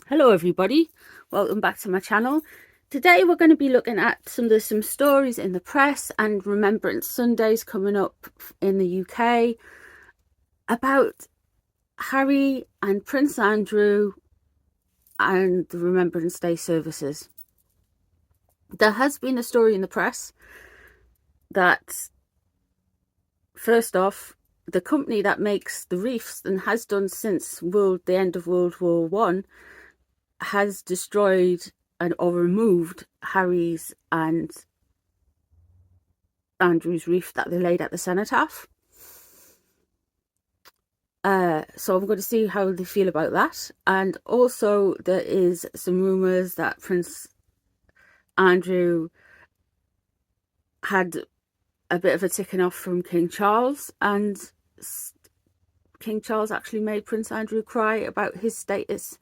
Hello everybody, welcome back to my channel. Today we're going to be looking at some stories in the press and Remembrance Sundays coming up in the UK about Harry and Prince Andrew and the Remembrance Day services. There has been a story in the press that, first off, the company that makes the reefs and has done since the end of World War One has destroyed or removed Harry's and Andrew's reef that they laid at the cenotaph. So I'm going to see how they feel about that. And also there is some rumours that Prince Andrew had a bit of a ticking off from King Charles, and King Charles actually made Prince Andrew cry about his status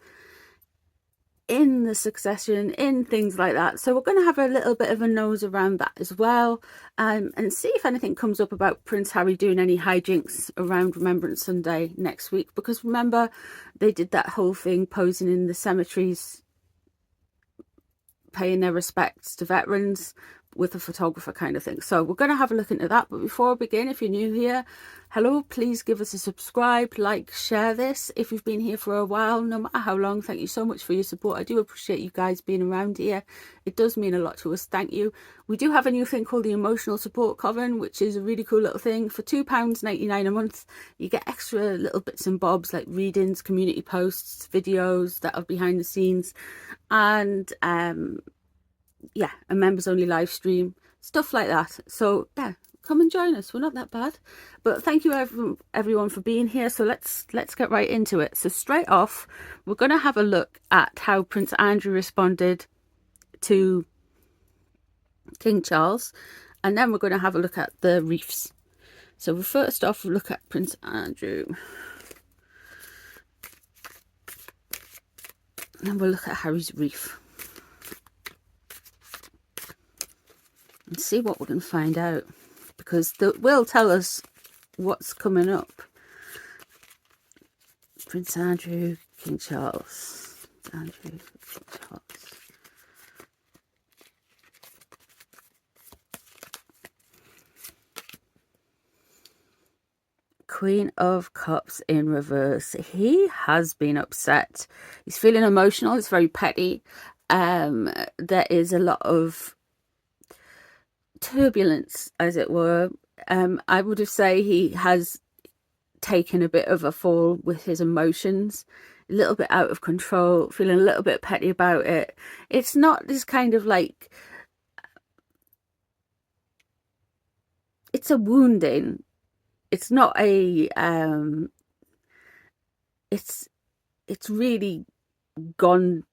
in the succession, in things like that. So we're going to have a little bit of a nose around that as well, and see if anything comes up about Prince Harry doing any hijinks around Remembrance Sunday next week, because remember they did that whole thing posing in the cemeteries paying their respects to veterans with a photographer kind of thing. So we're going to have a look into that. But before I begin, if you're new here, hello, please give us a subscribe, like, share this. If you've been here for a while, no matter how long, thank you so much for your support. I do appreciate you guys being around here. It does mean a lot to us. Thank you. We do have a new thing called the Emotional Support Coven, which is a really cool little thing. For £2.99 a month, you get extra little bits and bobs like readings, community posts, videos that are behind the scenes, and yeah, a members only live stream, stuff like that. So yeah, come and join us. We're not that bad. But thank you everyone for being here. So let's get right into it. So straight off, we're going to have a look at how Prince Andrew responded to King Charles, and then we're going to have a look at the reefs. So we'll first off look at Prince Andrew, and then we'll look at Harry's reef and see what we can find out, because that will tell us what's coming up. Prince Andrew, King Charles. Andrew, King Charles. Queen of Cups in reverse. He has been upset. He's feeling emotional. It's very petty. There is a lot of turbulence, as it were. I would have say he has taken a bit of a fall with his emotions, a little bit out of control, feeling a little bit petty about it. It's not this kind of like, it's a wounding. It's not a it's really gone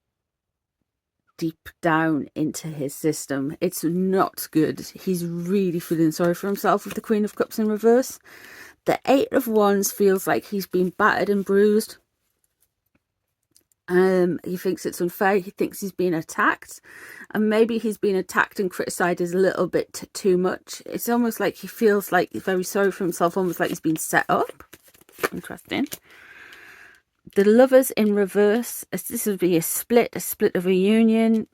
deep down into his system. It's not good. He's really feeling sorry for himself with the Queen of Cups in reverse. The Eight of Wands feels like he's been battered and bruised. He thinks it's unfair. He thinks he's been attacked, and maybe he's been attacked and criticised a little bit too much. It's almost like he feels like he's very sorry for himself, almost like he's been set up. Interesting. The Lovers in reverse. This would be a split of a union,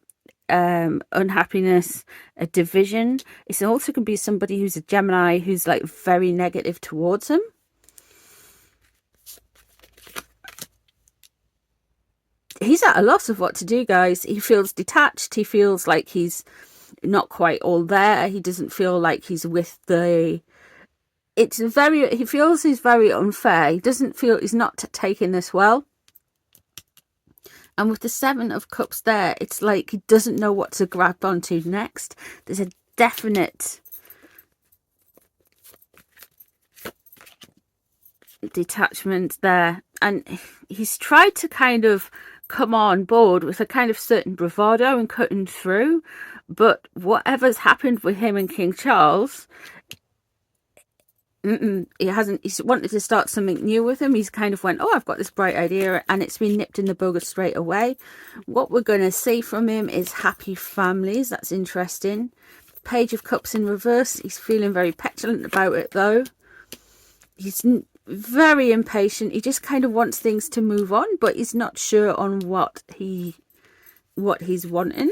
unhappiness, a division. It also can be somebody who's a Gemini who's like very negative towards him. He's at a loss of what to do, guys. He feels detached. He feels like he's not quite all there. He doesn't feel like he's with the... he feels he's very unfair. He doesn't feel, he's not taking this well. And with the Seven of Cups there, it's like he doesn't know what to grab onto next. There's a definite detachment there. And he's tried to kind of come on board with a kind of certain bravado and cutting through. But whatever's happened with him and King Charles... he hasn't. He's wanted to start something new with him. He's kind of went, oh, I've got this bright idea, and it's been nipped in the bud straight away. What we're going to see from him is happy families. That's interesting. Page of Cups in reverse. He's feeling very petulant about it, though. He's very impatient. He just kind of wants things to move on, but he's not sure on what he's wanting.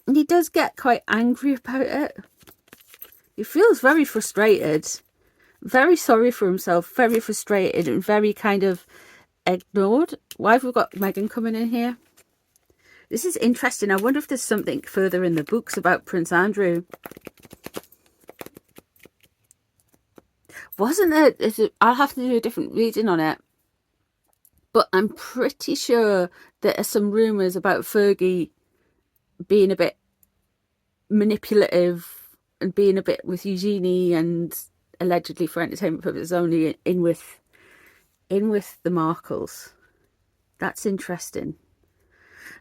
And he does get quite angry about it. He feels very frustrated, very sorry for himself, very frustrated, and very kind of ignored. Why have we got Meghan coming in here? This is interesting. I wonder if there's something further in the books about Prince Andrew. Wasn't there? I'll have to do a different reading on it. But I'm pretty sure there are some rumours about Fergie being a bit manipulative and being a bit with Eugenie, and allegedly for entertainment purposes only in with the Markles. That's interesting.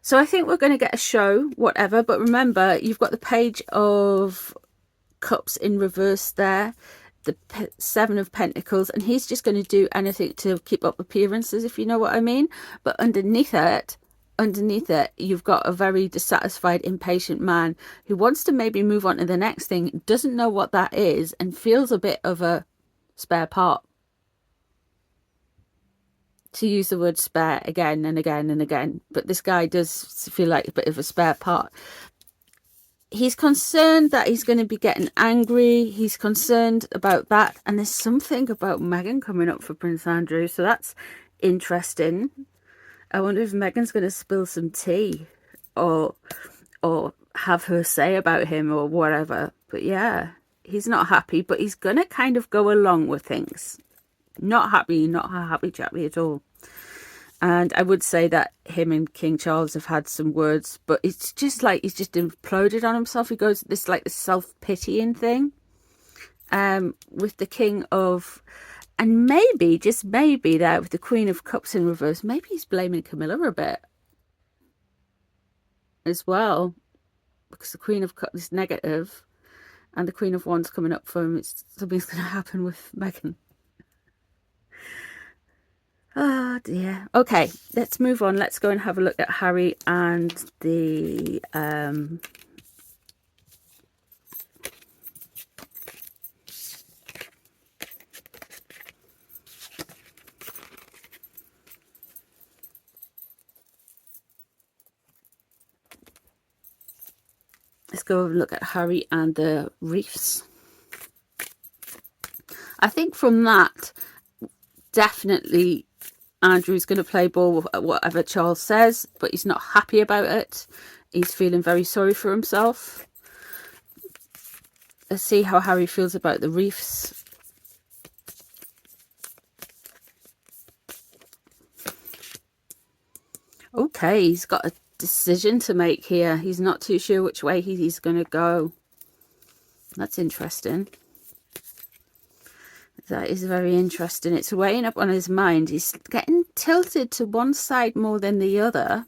So I think we're going to get a show, whatever. But remember, you've got the Page of Cups in reverse there, the Seven of Pentacles, and he's just going to do anything to keep up appearances, if you know what I mean. But underneath it, you've got a very dissatisfied, impatient man who wants to maybe move on to the next thing, doesn't know what that is, and feels a bit of a spare part. To use the word spare again and again and again, but this guy does feel like a bit of a spare part. He's concerned that he's going to be getting angry. He's concerned about that. And there's something about Meghan coming up for Prince Andrew. So that's interesting. I wonder if Meghan's going to spill some tea or have her say about him or whatever. But yeah, he's not happy, but he's going to kind of go along with things. Not happy, not a happy chappy at all. And I would say that him and King Charles have had some words, but it's just like he's just imploded on himself. He goes this like this self-pitying thing with the King of, and maybe, just maybe there with the Queen of Cups in reverse, maybe he's blaming Camilla a bit as well, because the Queen of Cups is negative and the Queen of Wands coming up for him. Something's going to happen with Meghan. Oh dear. Okay, let's move on. Let's go and have a look at Harry and the let's go and look at Harry and the reefs. I think from that, definitely Andrew's going to play ball with whatever Charles says, but he's not happy about it. He's feeling very sorry for himself. Let's see how Harry feels about the reefs. Okay, he's got a decision to make here. He's not too sure which way he's going to go. That's interesting. That is very interesting. It's weighing up on his mind. He's getting tilted to one side more than the other.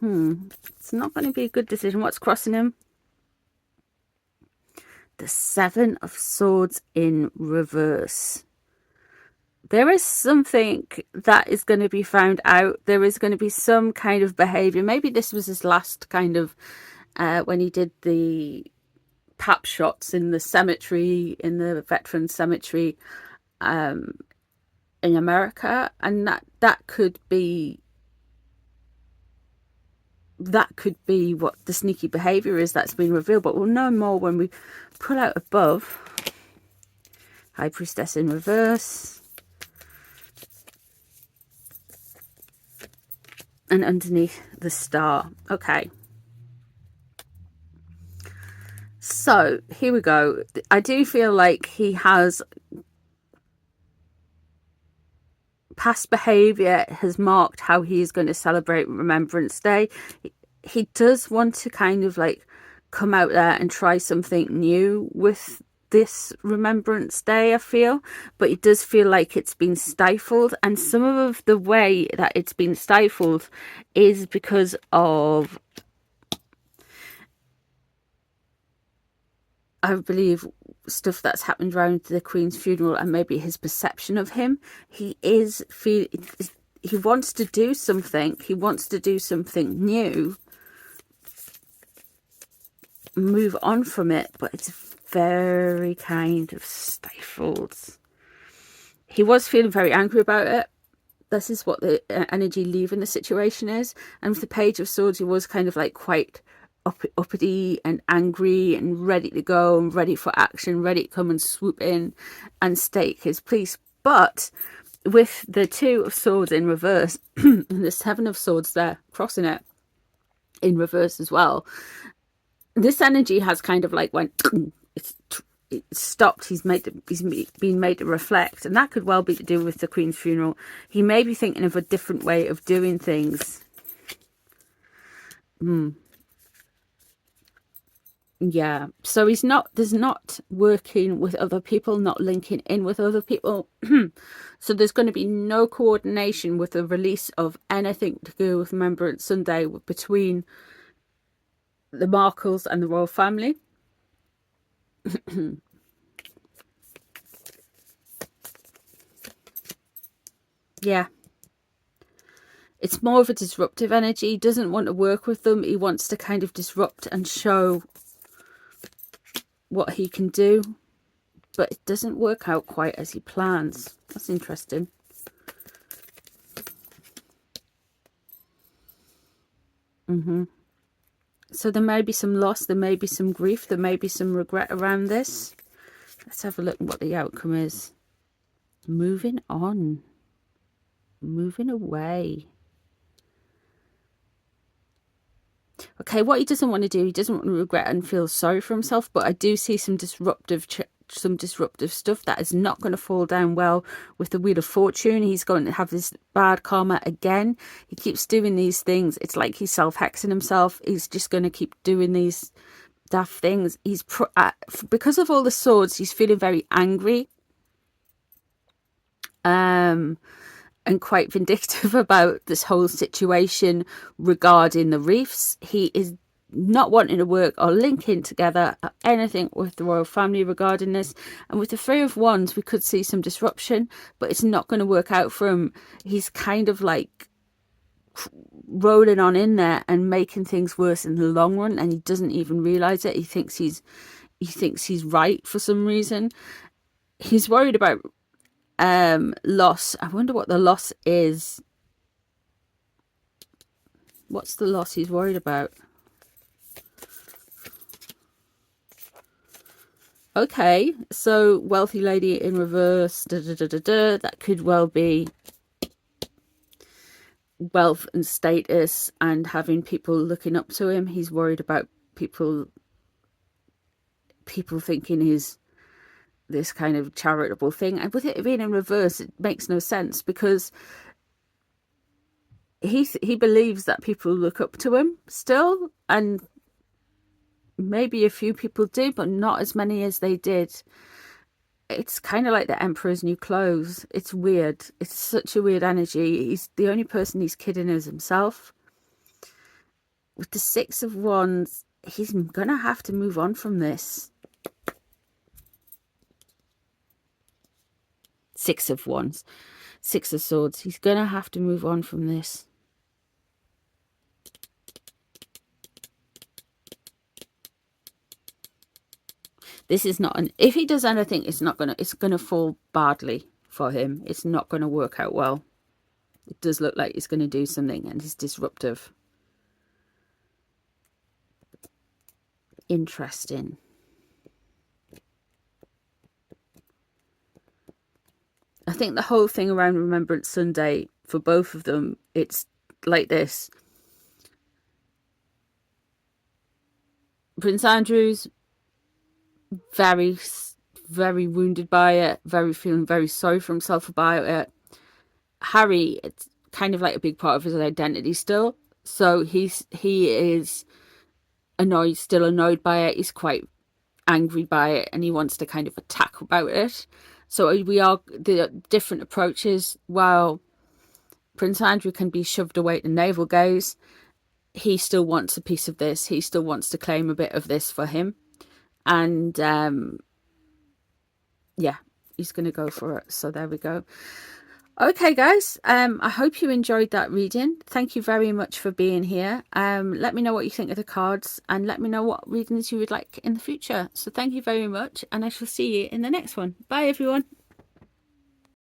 It's not going to be a good decision. What's crossing him? The Seven of Swords in reverse. There is something that is going to be found out. There is going to be some kind of behaviour. Maybe this was his last kind of, when he did the pap shots in the cemetery, in the veteran cemetery in America, and that could be what the sneaky behavior is that's been revealed. But we'll know more when we pull out above. High Priestess in reverse, and underneath the Star. Okay, so here we go. I do feel like he has past behaviour has marked how he is going to celebrate Remembrance Day. He does want to kind of like come out there and try something new with this Remembrance Day, I feel, but it does feel like it's been stifled, and some of the way that it's been stifled is because of, I believe, stuff that's happened around the Queen's funeral and maybe his perception of him. He wants to do something. He wants to do something new, move on from it, but it's very kind of stifled. He was feeling very angry about it. This is what the energy leaving the situation is. And with the Page of Swords, he was kind of like quite uppity and angry and ready to go and ready for action, ready to come and swoop in and stake his place. But with the Two of Swords in reverse and the Seven of Swords there crossing it in reverse as well, this energy has kind of like went it's stopped. He's been made to reflect, and that could well be to do with the Queen's funeral. He may be thinking of a different way of doing things. Yeah, so there's not working with other people, not linking in with other people. So there's going to be no coordination with the release of anything to do with Remembrance Sunday between the Markles and the royal family. Yeah. It's more of a disruptive energy. He doesn't want to work with them. He wants to kind of disrupt and show what he can do. But it doesn't work out quite as he plans. That's interesting. So there may be some loss. There may be some grief. There may be some regret around this. Let's have a look at what the outcome is. Moving on. Moving away. Okay, what he doesn't want to do, he doesn't want to regret and feel sorry for himself, but I do see some disruptive stuff that is not going to fall down well with the Wheel of Fortune. He's going to have this bad karma again. He keeps doing these things. It's like he's self-hexing himself. He's just going to keep doing these daft things. He's because of all the swords, he's feeling very angry. And quite vindictive about this whole situation regarding the reefs. He is not wanting to work or link in together anything with the royal family regarding this. And with the Three of Wands, we could see some disruption, but it's not going to work out for him. He's kind of like rolling on in there and making things worse in the long run, and he doesn't even realize it. He thinks he's right for some reason. He's worried about loss. I wonder what the loss is. What's the loss he's worried about? Okay, so wealthy lady in reverse. That could well be wealth and status and having people looking up to him. He's worried about people thinking he's this kind of charitable thing, and with it being in reverse, it makes no sense, because he believes that people look up to him still, and maybe a few people do, but not as many as they did. It's kind of like the Emperor's new clothes. It's weird. It's such a weird energy. He's the only person he's kidding is himself. With the Six of Wands, he's gonna have to move on from this. Six of Wands, Six of Swords. He's going to have to move on from this. This is not if he does anything, it's going to fall badly for him. It's not going to work out well. It does look like he's going to do something, and it's disruptive. Interesting. I think the whole thing around Remembrance Sunday, for both of them, it's like this. Prince Andrew's very, very wounded by it, feeling very sorry for himself about it. Harry, it's kind of like a big part of his identity still. So he is still annoyed by it. He's quite angry by it, and he wants to kind of attack about it. So we are the different approaches. While Prince Andrew can be shoved away to navel gaze, he still wants a piece of this. He still wants to claim a bit of this for him. And yeah, he's going to go for it. So there we go. Okay, guys, I hope you enjoyed that reading. Thank you very much for being here. Let me know what you think of the cards, and let me know what readings you would like in the future. So thank you very much, and I shall see you in the next one. Bye, everyone.